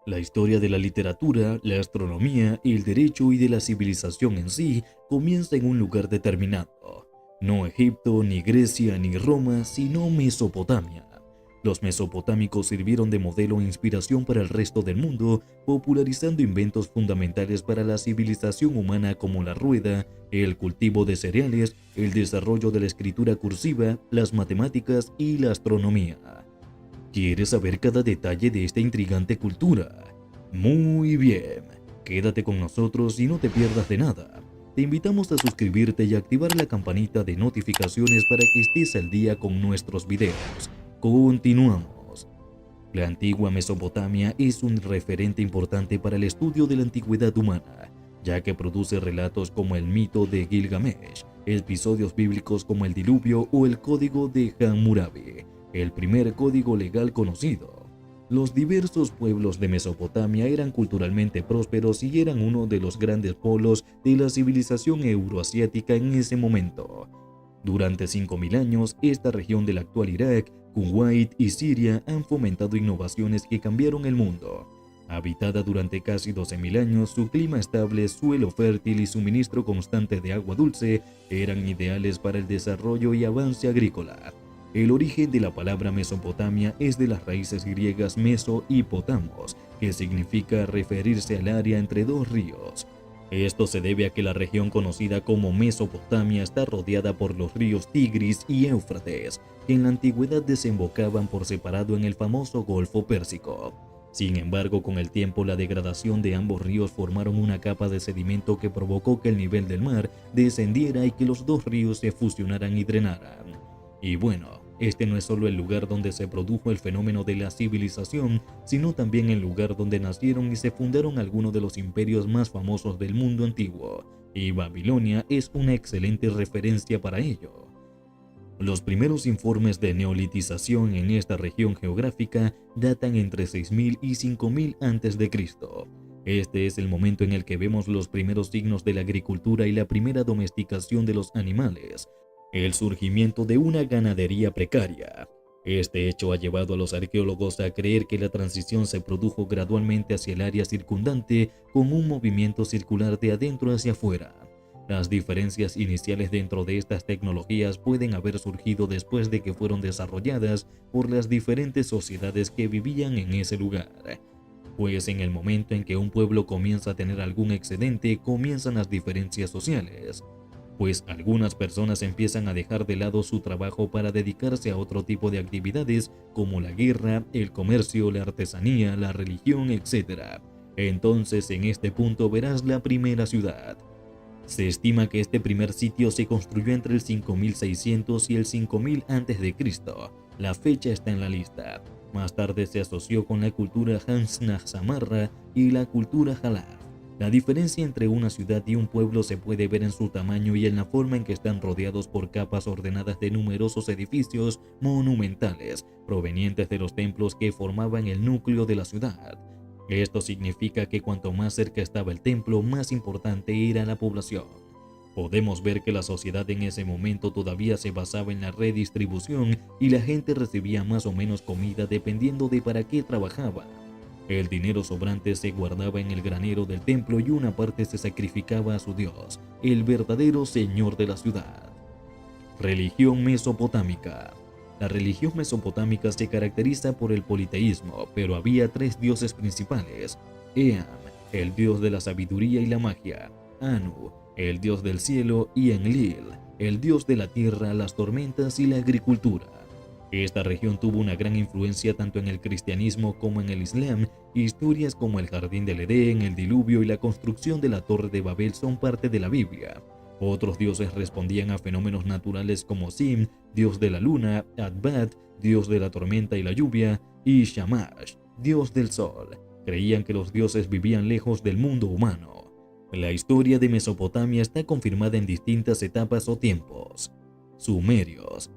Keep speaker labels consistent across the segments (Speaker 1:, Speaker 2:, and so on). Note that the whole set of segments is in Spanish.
Speaker 1: La historia de la literatura, la astronomía, el derecho y de la civilización en sí comienza en un lugar determinado. No Egipto, ni Grecia, ni Roma, sino Mesopotamia. Los mesopotámicos sirvieron de modelo e inspiración para el resto del mundo, popularizando inventos fundamentales para la civilización humana como la rueda, el cultivo de cereales, el desarrollo de la escritura cursiva, las matemáticas y la astronomía. ¿Quieres saber cada detalle de esta intrigante cultura? Muy bien, quédate con nosotros y no te pierdas de nada. Te invitamos a suscribirte y activar la campanita de notificaciones para que estés al día con nuestros videos. Continuamos. La antigua Mesopotamia es un referente importante para el estudio de la antigüedad humana, ya que produce relatos como el mito de Gilgamesh, episodios bíblicos como el diluvio o el código de Hammurabi, el primer código legal conocido. Los diversos pueblos de Mesopotamia eran culturalmente prósperos y eran uno de los grandes polos de la civilización euroasiática en ese momento. Durante 5000 años, esta región del actual Irak, Kuwait y Siria han fomentado innovaciones que cambiaron el mundo. Habitada durante casi 12.000 años, su clima estable, suelo fértil y suministro constante de agua dulce eran ideales para el desarrollo y avance agrícola. El origen de la palabra Mesopotamia es de las raíces griegas meso y potamos, que significa referirse al área entre dos ríos. Esto se debe a que la región conocida como Mesopotamia está rodeada por los ríos Tigris y Éufrates, que en la antigüedad desembocaban por separado en el famoso Golfo Pérsico. Sin embargo, con el tiempo la degradación de ambos ríos formaron una capa de sedimento que provocó que el nivel del mar descendiera y que los dos ríos se fusionaran y drenaran. Y bueno, este no es solo el lugar donde se produjo el fenómeno de la civilización, sino también el lugar donde nacieron y se fundaron algunos de los imperios más famosos del mundo antiguo, y Babilonia es una excelente referencia para ello. Los primeros informes de neolitización en esta región geográfica datan entre 6000 y 5000 a.C. Este es el momento en el que vemos los primeros signos de la agricultura y la primera domesticación de los animales, el surgimiento de una ganadería precaria. Este hecho ha llevado a los arqueólogos a creer que la transición se produjo gradualmente hacia el área circundante con un movimiento circular de adentro hacia afuera. Las diferencias iniciales dentro de estas tecnologías pueden haber surgido después de que fueron desarrolladas por las diferentes sociedades que vivían en ese lugar. Pues en el momento en que un pueblo comienza a tener algún excedente, comienzan las diferencias sociales. Pues algunas personas empiezan a dejar de lado su trabajo para dedicarse a otro tipo de actividades como la guerra, el comercio, la artesanía, la religión, etc. Entonces en este punto verás la primera ciudad. Se estima que este primer sitio se construyó entre el 5600 y el 5000 a.C. La fecha está en la lista. Más tarde se asoció con la cultura Hans-Samarra y la cultura Jalaf. La diferencia entre una ciudad y un pueblo se puede ver en su tamaño y en la forma en que están rodeados por capas ordenadas de numerosos edificios monumentales provenientes de los templos que formaban el núcleo de la ciudad. Esto significa que cuanto más cerca estaba el templo, más importante era la población. Podemos ver que la sociedad en ese momento todavía se basaba en la redistribución y la gente recibía más o menos comida dependiendo de para qué trabajaba. El dinero sobrante se guardaba en el granero del templo y una parte se sacrificaba a su dios, el verdadero señor de la ciudad. Religión mesopotámica. La religión mesopotámica se caracteriza por el politeísmo, pero había tres dioses principales: Eam, el dios de la sabiduría y la magia; Anu, el dios del cielo; y Enlil, el dios de la tierra, las tormentas y la agricultura. Esta región tuvo una gran influencia tanto en el cristianismo como en el islam. Historias como el jardín del Edén, el diluvio y la construcción de la Torre de Babel son parte de la Biblia. Otros dioses respondían a fenómenos naturales como Sim, dios de la luna; Adbat, dios de la tormenta y la lluvia; y Shamash, dios del sol. Creían que los dioses vivían lejos del mundo humano. La historia de Mesopotamia está confirmada en distintas etapas o tiempos. Sumerios.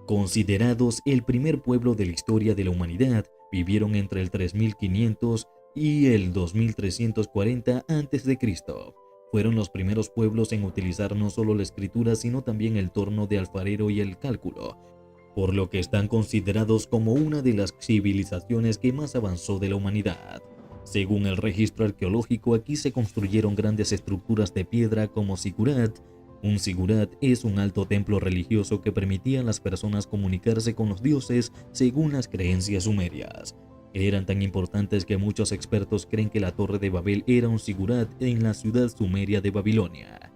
Speaker 1: Considerados el primer pueblo de la historia de la humanidad, vivieron entre el 3500 y el 2340 a.C. Fueron los primeros pueblos en utilizar no solo la escritura sino también el torno de alfarero y el cálculo, por lo que están considerados como una de las civilizaciones que más avanzó de la humanidad. Según el registro arqueológico, aquí se construyeron grandes estructuras de piedra como zigurat. Un zigurat es un alto templo religioso que permitía a las personas comunicarse con los dioses según las creencias sumerias. Eran tan importantes que muchos expertos creen que la Torre de Babel era un zigurat en la ciudad sumeria de Babilonia.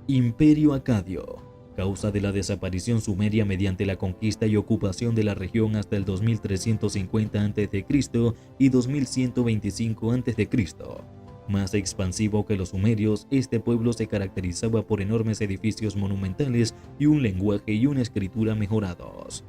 Speaker 1: Imperio Acadio. Causa de la desaparición sumeria mediante la conquista y ocupación de la región hasta el 2350 a.C. y 2125 a.C. Más expansivo que los sumerios, este pueblo se caracterizaba por enormes edificios monumentales y un lenguaje y una escritura mejorados.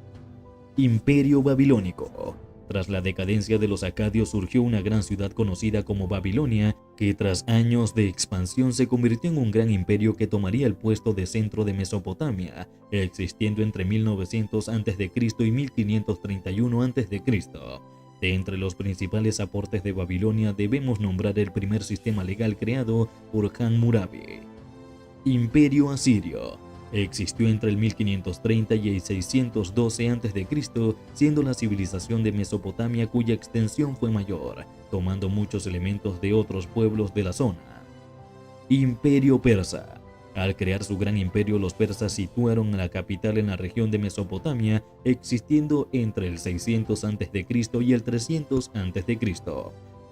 Speaker 1: Imperio Babilónico. Tras la decadencia de los acadios surgió una gran ciudad conocida como Babilonia, que tras años de expansión se convirtió en un gran imperio que tomaría el puesto de centro de Mesopotamia, existiendo entre 1900 a.C. y 1531 a.C. De entre los principales aportes de Babilonia debemos nombrar el primer sistema legal creado por Hammurabi. Imperio Asirio. Existió entre el 1530 y el 612 a.C., siendo la civilización de Mesopotamia cuya extensión fue mayor, tomando muchos elementos de otros pueblos de la zona. Imperio Persa. Al crear su gran imperio, los persas situaron la capital en la región de Mesopotamia, existiendo entre el 600 a.C. y el 300 a.C.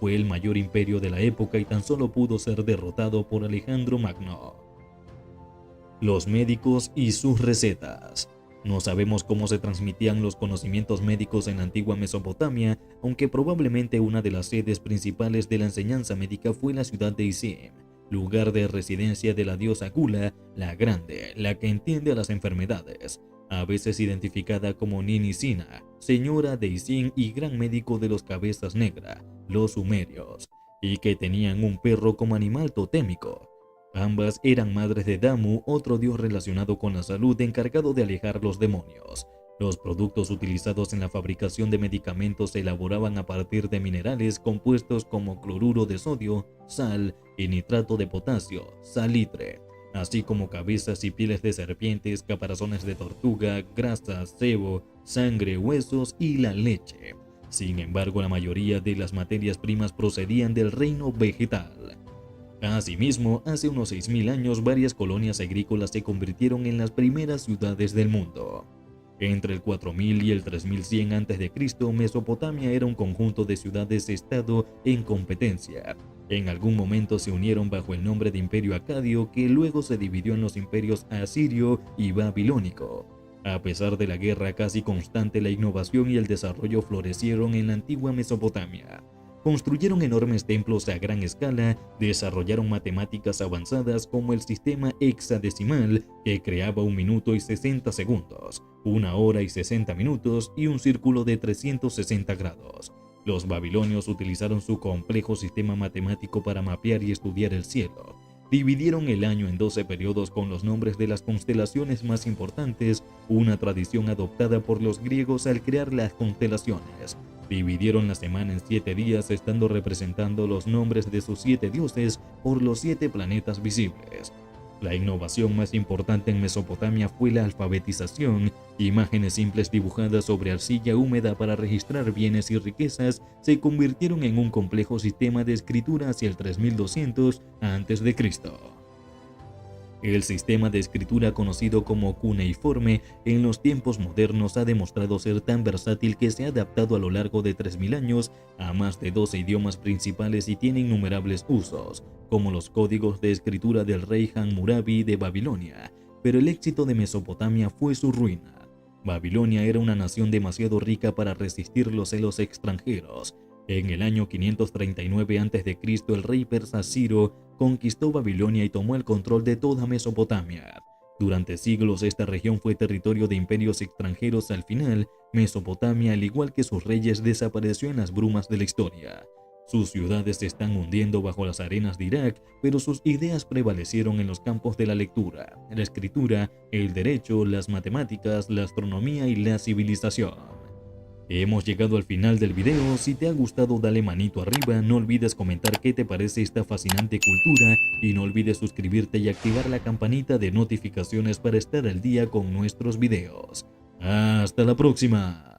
Speaker 1: Fue el mayor imperio de la época y tan solo pudo ser derrotado por Alejandro Magno. Los médicos y sus recetas. No sabemos cómo se transmitían los conocimientos médicos en la antigua Mesopotamia, aunque probablemente una de las sedes principales de la enseñanza médica fue la ciudad de Isim, lugar de residencia de la diosa Gula, la Grande, la que entiende a las enfermedades, a veces identificada como Ninisina, señora de Isim y gran médico de los cabezas negras, los sumerios, y que tenían un perro como animal totémico. Ambas eran madres de Damu, otro dios relacionado con la salud encargado de alejar los demonios. Los productos utilizados en la fabricación de medicamentos se elaboraban a partir de minerales compuestos como cloruro de sodio, sal y nitrato de potasio, salitre, así como cabezas y pieles de serpientes, caparazones de tortuga, grasa, sebo, sangre, huesos y la leche. Sin embargo, la mayoría de las materias primas procedían del reino vegetal. Asimismo, hace unos 6000 años varias colonias agrícolas se convirtieron en las primeras ciudades del mundo. Entre el 4000 y el 3100 a.C., Mesopotamia era un conjunto de ciudades-estado en competencia. En algún momento se unieron bajo el nombre de Imperio Acadio, que luego se dividió en los imperios asirio y babilónico. A pesar de la guerra casi constante, la innovación y el desarrollo florecieron en la antigua Mesopotamia. Construyeron enormes templos a gran escala, desarrollaron matemáticas avanzadas como el sistema hexadecimal, que creaba 1 minuto y 60 segundos, 1 hora y 60 minutos y un círculo de 360 grados. Los babilonios utilizaron su complejo sistema matemático para mapear y estudiar el cielo. Dividieron el año en 12 periodos con los nombres de las constelaciones más importantes, una tradición adoptada por los griegos al crear las constelaciones. Dividieron la semana en 7 días, estando representando los nombres de sus 7 dioses por los 7 planetas visibles. La innovación más importante en Mesopotamia fue la alfabetización. Imágenes simples dibujadas sobre arcilla húmeda para registrar bienes y riquezas se convirtieron en un complejo sistema de escritura hacia el 3200 a.C. El sistema de escritura conocido como cuneiforme en los tiempos modernos ha demostrado ser tan versátil que se ha adaptado a lo largo de 3000 años a más de 12 idiomas principales y tiene innumerables usos, como los códigos de escritura del rey Hammurabi de Babilonia, pero el éxito de Mesopotamia fue su ruina. Babilonia era una nación demasiado rica para resistir los celos extranjeros. En el año 539 a.C., el rey persa Ciro conquistó Babilonia y tomó el control de toda Mesopotamia. Durante siglos esta región fue territorio de imperios extranjeros. Al final, Mesopotamia, al igual que sus reyes, desapareció en las brumas de la historia. Sus ciudades se están hundiendo bajo las arenas de Irak, pero sus ideas prevalecieron en los campos de la lectura, la escritura, el derecho, las matemáticas, la astronomía y la civilización. Hemos llegado al final del video. Si te ha gustado, dale manito arriba, no olvides comentar qué te parece esta fascinante cultura y no olvides suscribirte y activar la campanita de notificaciones para estar al día con nuestros videos. ¡Hasta la próxima!